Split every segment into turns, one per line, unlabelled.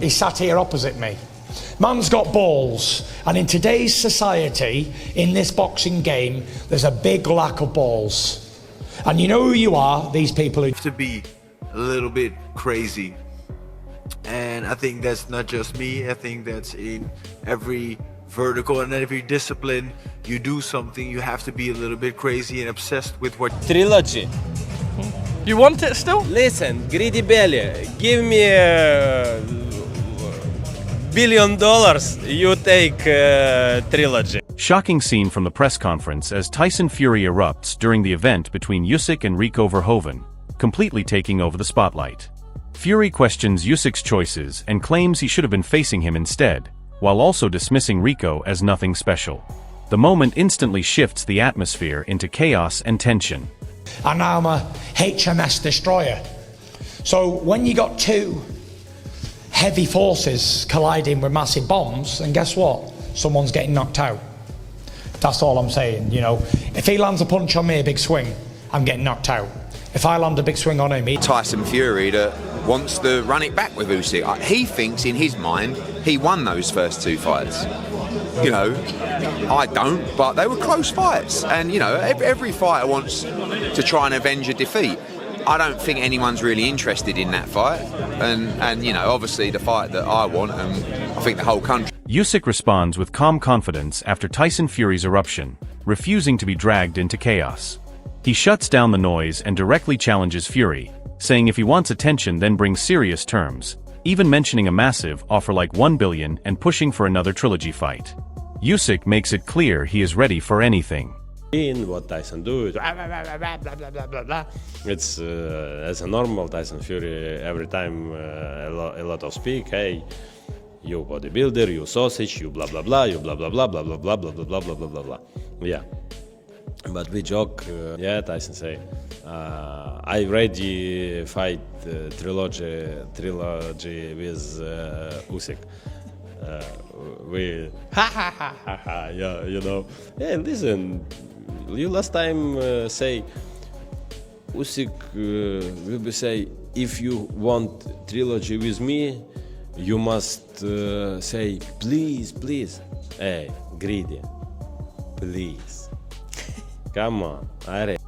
He's sat here opposite me. Man's got balls, and in today's society, in this boxing game, there's a big lack of balls. And you know who you are, these people who...
To be a little bit crazy. And I think that's not just me, I think that's in every vertical and every discipline. You do something, you have to be a little bit crazy and obsessed with what...
Trilogy.
You want it still?
Listen, greedy belly, give me $1 billion, you take trilogy.
Shocking scene from the press conference as Tyson Fury erupts during the event between Usyk and Rico Verhoeven, completely taking over the spotlight. Fury questions Usyk's choices and claims he should have been facing him instead, while also dismissing Rico as nothing special. The moment instantly shifts the atmosphere into chaos and tension.
And I'm a HMS destroyer. So when you got two heavy forces colliding with massive bombs, and guess what? Someone's getting knocked out. That's all I'm saying, you know. If he lands a punch on me, a big swing, I'm getting knocked out. If I land a big swing on him,
Tyson Fury that wants to run it back with Usyk. He thinks in his mind he won those first two fights. You know, I don't, but they were close fights. And, you know, every fighter wants to try and avenge a defeat. I don't think anyone's really interested in that fight. And you know, obviously the fight that I want, and I think the whole country.
Usyk responds with calm confidence after Tyson Fury's eruption, refusing to be dragged into chaos. He shuts down the noise and directly challenges Fury, saying if he wants attention then bring serious terms, even mentioning a massive offer like $1 billion and pushing for another trilogy fight. Usyk makes it clear he is ready for anything.
What Tyson do, blah, blah, blah, blah, blah. It's as a normal Tyson Fury, every time a lot of speak, hey, you bodybuilder, you sausage, you blah blah blah, you blah blah blah blah blah blah blah blah blah blah blah blah blah. Yeah. But we joke, yeah, Tyson say, I ready fight trilogy with Usyk. We yeah, you know. Hey, listen, you last time say Usyk will be say, if you want trilogy with me, you must say please, please. Hey, greedy, please. Come on,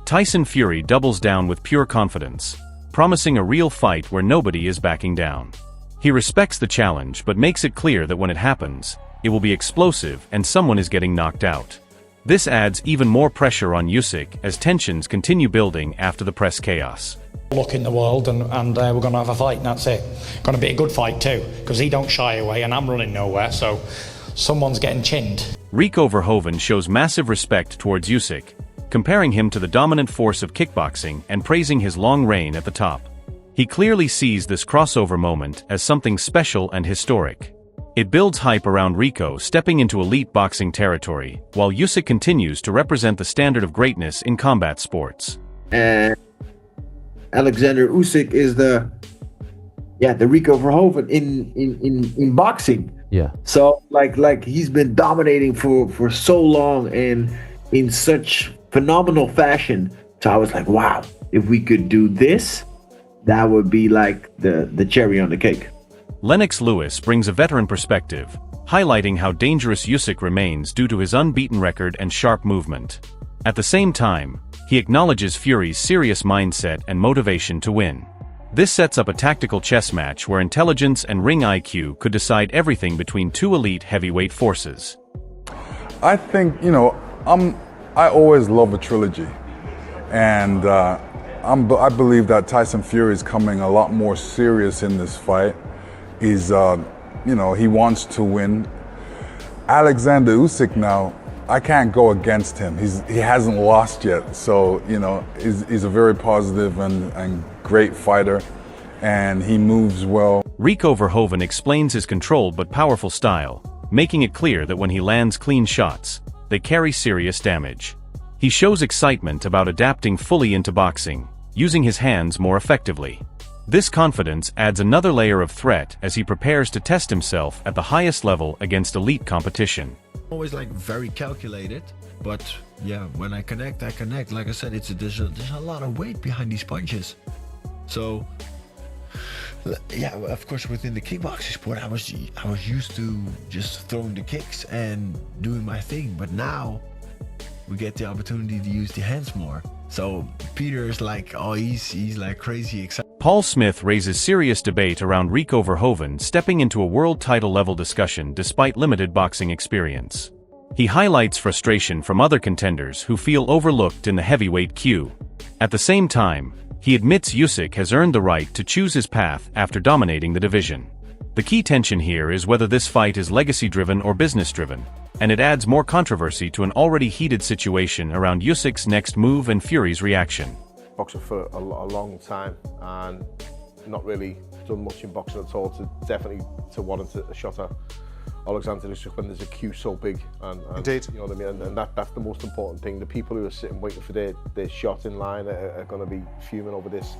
Tyson Fury doubles down with pure confidence, promising a real fight where nobody is backing down. He respects the challenge but makes it clear that when it happens, it will be explosive and someone is getting knocked out. This adds even more pressure on Usyk as tensions continue building after the press chaos.
Look in the world and we're going to have a fight and that's it. Going to be a good fight too, because he don't shy away and I'm running nowhere, so someone's getting chinned.
Rico Verhoeven shows massive respect towards Usyk, comparing him to the dominant force of kickboxing and praising his long reign at the top. He clearly sees this crossover moment as something special and historic. It builds hype around Rico stepping into elite boxing territory, while Usyk continues to represent the standard of greatness in combat sports.
And Oleksandr Usyk is the Rico Verhoeven in boxing.
Yeah.
So like he's been dominating for so long and in such phenomenal fashion. So I was like, wow, if we could do this, that would be like the cherry on the cake.
Lennox Lewis brings a veteran perspective, highlighting how dangerous Usyk remains due to his unbeaten record and sharp movement. At the same time, he acknowledges Fury's serious mindset and motivation to win. This sets up a tactical chess match where intelligence and ring IQ could decide everything between two elite heavyweight forces.
I think, you know, I always love a trilogy, and I believe that Tyson Fury is coming a lot more serious in this fight. He's, you know, he wants to win. Oleksandr Usyk now, I can't go against him. He hasn't lost yet, so you know he's a very positive and great fighter, and he moves well.
Rico Verhoeven explains his controlled but powerful style, making it clear that when he lands clean shots, they carry serious damage. He shows excitement about adapting fully into boxing, using his hands more effectively. This confidence adds another layer of threat as he prepares to test himself at the highest level against elite competition.
Always like very calculated, but yeah, when I connect, I connect. Like I said, there's a lot of weight behind these punches. So
Yeah, of course, within the kickboxing sport, I was used to just throwing the kicks and doing my thing. But now we get the opportunity to use the hands more. So Peter is like, oh, he's like crazy excited.
Paul Smith raises serious debate around Rico Verhoeven stepping into a world title level discussion despite limited boxing experience. He highlights frustration from other contenders who feel overlooked in the heavyweight queue. At the same time, he admits Usyk has earned the right to choose his path after dominating the division. The key tension here is whether this fight is legacy-driven or business-driven, and it adds more controversy to an already heated situation around Usyk's next move and Fury's reaction.
Boxer for a long time and not really done much in boxing at all to warrant a shot at Oleksandr Usyk when there's a queue so big. And
Indeed.
You know what I mean? And that's the most important thing. The people who are sitting waiting for their shot in line are going to be fuming over this.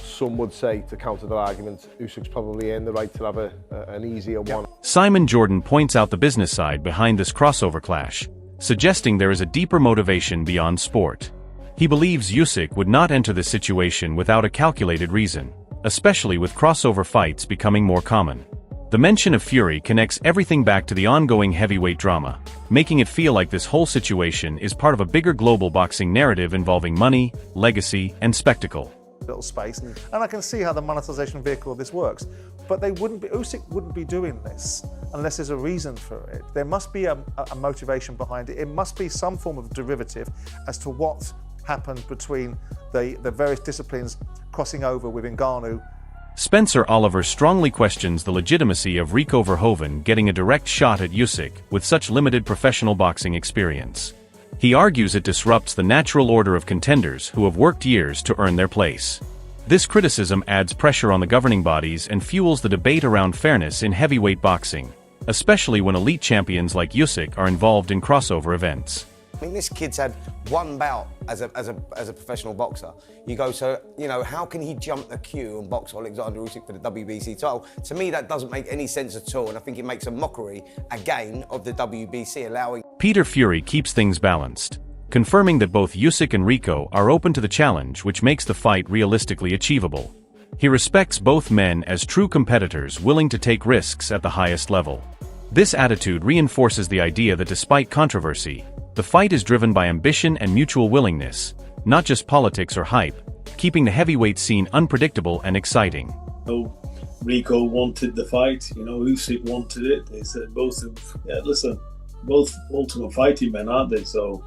Some would say, to counter that argument, Usyk's probably earned the right to have an easier one.
Simon Jordan points out the business side behind this crossover clash, suggesting there is a deeper motivation beyond sport. He believes Usyk would not enter this situation without a calculated reason, especially with crossover fights becoming more common. The mention of Fury connects everything back to the ongoing heavyweight drama, making it feel like this whole situation is part of a bigger global boxing narrative involving money, legacy, and spectacle.
Little space, and I can see how the monetization vehicle of this works, but Usyk wouldn't be doing this unless there's a reason for it. There must be a motivation behind it. It must be some form of derivative as to what happened between the various disciplines crossing over with Ngannou.
Spencer Oliver strongly questions the legitimacy of Rico Verhoeven getting a direct shot at Usyk with such limited professional boxing experience. He argues it disrupts the natural order of contenders who have worked years to earn their place. This criticism adds pressure on the governing bodies and fuels the debate around fairness in heavyweight boxing, especially when elite champions like Usyk are involved in crossover events.
I mean, this kid's had one bout as a professional boxer. You go, so, you know, how can he jump the queue and box Oleksandr Usyk for the WBC title? To me, that doesn't make any sense at all, and I think it makes a mockery, again, of the WBC, allowing...
Peter Fury keeps things balanced, confirming that both Usyk and Rico are open to the challenge, which makes the fight realistically achievable. He respects both men as true competitors willing to take risks at the highest level. This attitude reinforces the idea that despite controversy, the fight is driven by ambition and mutual willingness, not just politics or hype, keeping the heavyweight scene unpredictable and exciting.
Rico wanted the fight, Usyk wanted it. They said both ultimate fighting men, aren't they? So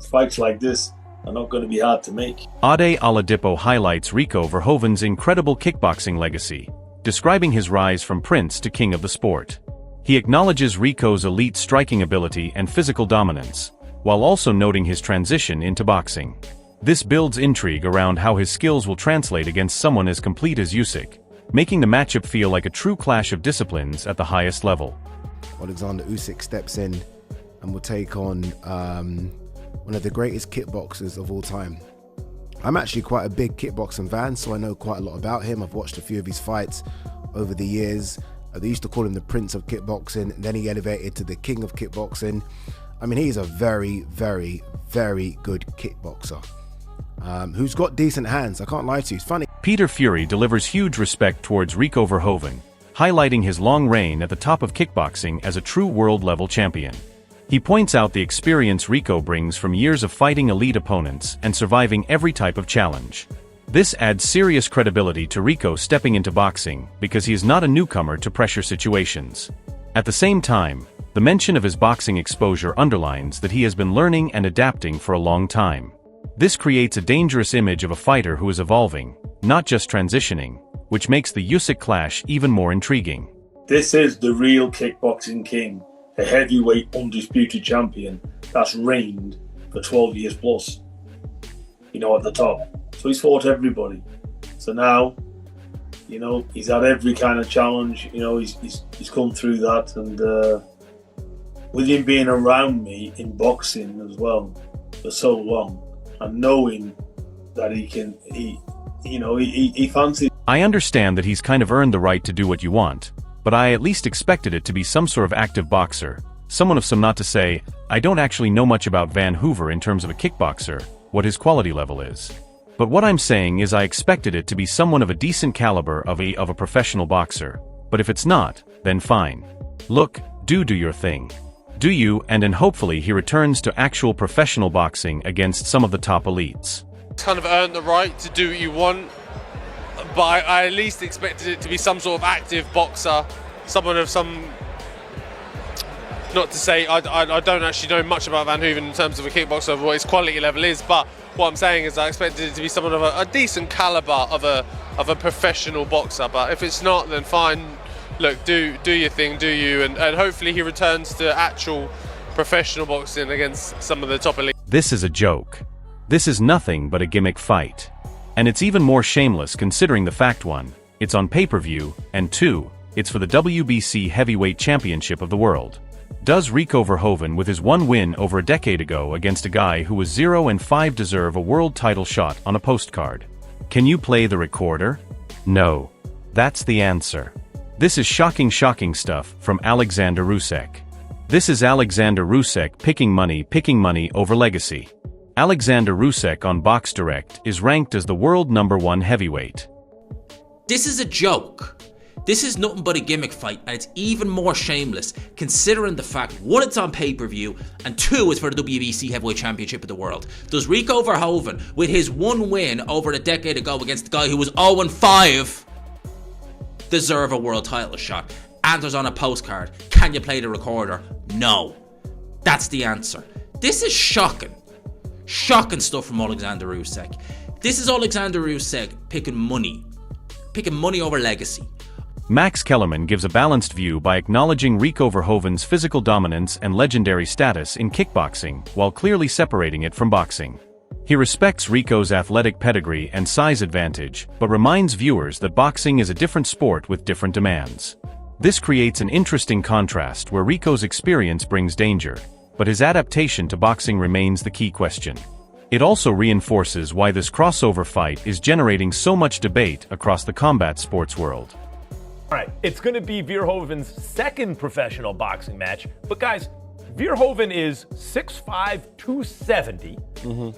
fights like this are not going to be hard to make.
Ade Oladipo highlights Rico Verhoeven's incredible kickboxing legacy, describing his rise from prince to king of the sport. He acknowledges Rico's elite striking ability and physical dominance, while also noting his transition into boxing. This builds intrigue around how his skills will translate against someone as complete as Usyk, making the matchup feel like a true clash of disciplines at the highest level.
Oleksandr Usyk steps in and will take on one of the greatest kickboxers of all time. I'm actually quite a big kickboxing fan, so I know quite a lot about him. I've watched a few of his fights over the years. They used to call him the Prince of Kickboxing, and then he elevated to the King of Kickboxing. I mean, he's a very, very, very good kickboxer who's got decent hands. I can't lie to you. It's funny.
Peter Fury delivers huge respect towards Rico Verhoeven, highlighting his long reign at the top of kickboxing as a true world-level champion. He points out the experience Rico brings from years of fighting elite opponents and surviving every type of challenge. This adds serious credibility to Rico stepping into boxing because he is not a newcomer to pressure situations. At the same time, the mention of his boxing exposure underlines that he has been learning and adapting for a long time. This creates a dangerous image of a fighter who is evolving, not just transitioning, which makes the Usyk clash even more intriguing.
This is the real kickboxing king, a heavyweight undisputed champion that's reigned for 12 years plus, at the top. So he's fought everybody. So now, he's had every kind of challenge. He's come through that, and with him being around me in boxing as well for so long, and knowing that he fancies.
I understand that he's kind of earned the right to do what you want, but I at least expected it to be some sort of active boxer, someone of some, not to say, I don't actually know much about Van Hoover in terms of a kickboxer, what his quality level is. But what I'm saying is I expected it to be someone of a decent caliber of a professional boxer. But if it's not, then fine. Look, do your thing. Do you, and then hopefully he returns to actual professional boxing against some of the top elites.
Kind of earned the right to do what you want, but I at least expected it to be some sort of active boxer, someone of some... Not to say I don't actually know much about Verhoeven in terms of a kickboxer, of what his quality level is, but what I'm saying is I expected it to be someone of a decent caliber of a professional boxer. But if it's not, then fine. Look, do your thing, do you, and hopefully he returns to actual professional boxing against some of the top elite.
This is a joke. This is nothing but a gimmick fight. And it's even more shameless considering the fact 1, it's on pay-per-view, and 2, it's for the WBC Heavyweight Championship of the world. Does Rico Verhoeven with his one win over a decade ago against a guy who was 0-5 deserve a world title shot on a postcard? Can you play the recorder? No. That's the answer. This is shocking stuff from Oleksandr Usyk. This is Oleksandr Usyk picking money over legacy. Oleksandr Usyk on Box Direct is ranked as the world #1 heavyweight.
This is a joke. This is nothing but a gimmick fight, and it's even more shameless considering the fact 1, it's on pay-per-view, and 2, it's for the WBC Heavyweight Championship of the world. Does Rico Verhoeven, with his one win over a decade ago against the guy who was 0-5, deserve a world title shot? Answers on a postcard. Can you play the recorder? No. That's the answer. This is shocking. Shocking stuff from Oleksandr Usyk. This is Oleksandr Usyk picking money over legacy.
Max Kellerman gives a balanced view by acknowledging Rico Verhoeven's physical dominance and legendary status in kickboxing, while clearly separating it from boxing. He respects Rico's athletic pedigree and size advantage, but reminds viewers that boxing is a different sport with different demands. This creates an interesting contrast where Rico's experience brings danger, but his adaptation to boxing remains the key question. It also reinforces why this crossover fight is generating so much debate across the combat sports world.
All right, it's going to be Verhoeven's second professional boxing match, but guys, Verhoeven is 6'5", 270,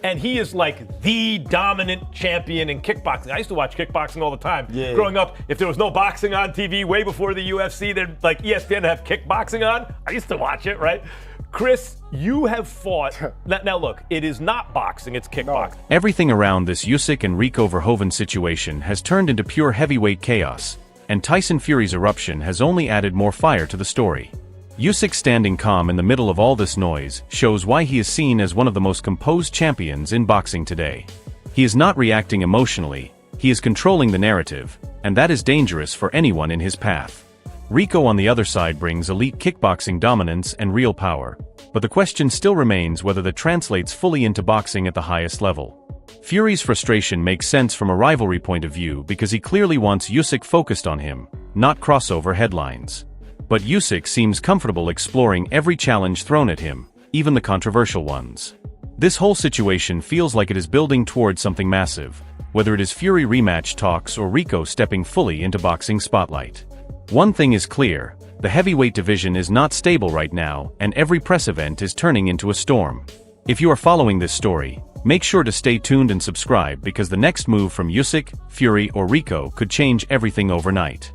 and he is like the dominant champion in kickboxing. I used to watch kickboxing all the time. Growing up, if there was no boxing on TV way before the UFC, they'd like ESPN to have kickboxing on. I used to watch it, right? Chris, you have fought. Now look, it is not boxing, it's kickboxing.
Everything around this Usyk and Rico Verhoeven situation has turned into pure heavyweight chaos, and Tyson Fury's eruption has only added more fire to the story. Usyk standing calm in the middle of all this noise shows why he is seen as one of the most composed champions in boxing today. He is not reacting emotionally, he is controlling the narrative, and that is dangerous for anyone in his path. Rico on the other side brings elite kickboxing dominance and real power, but the question still remains whether that translates fully into boxing at the highest level. Fury's frustration makes sense from a rivalry point of view because he clearly wants Usyk focused on him, not crossover headlines. But Usyk seems comfortable exploring every challenge thrown at him, even the controversial ones. This whole situation feels like it is building towards something massive, whether it is Fury rematch talks or Rico stepping fully into boxing spotlight. One thing is clear, the heavyweight division is not stable right now, and every press event is turning into a storm. If you are following this story, make sure to stay tuned and subscribe because the next move from Usyk, Fury, or Rico could change everything overnight.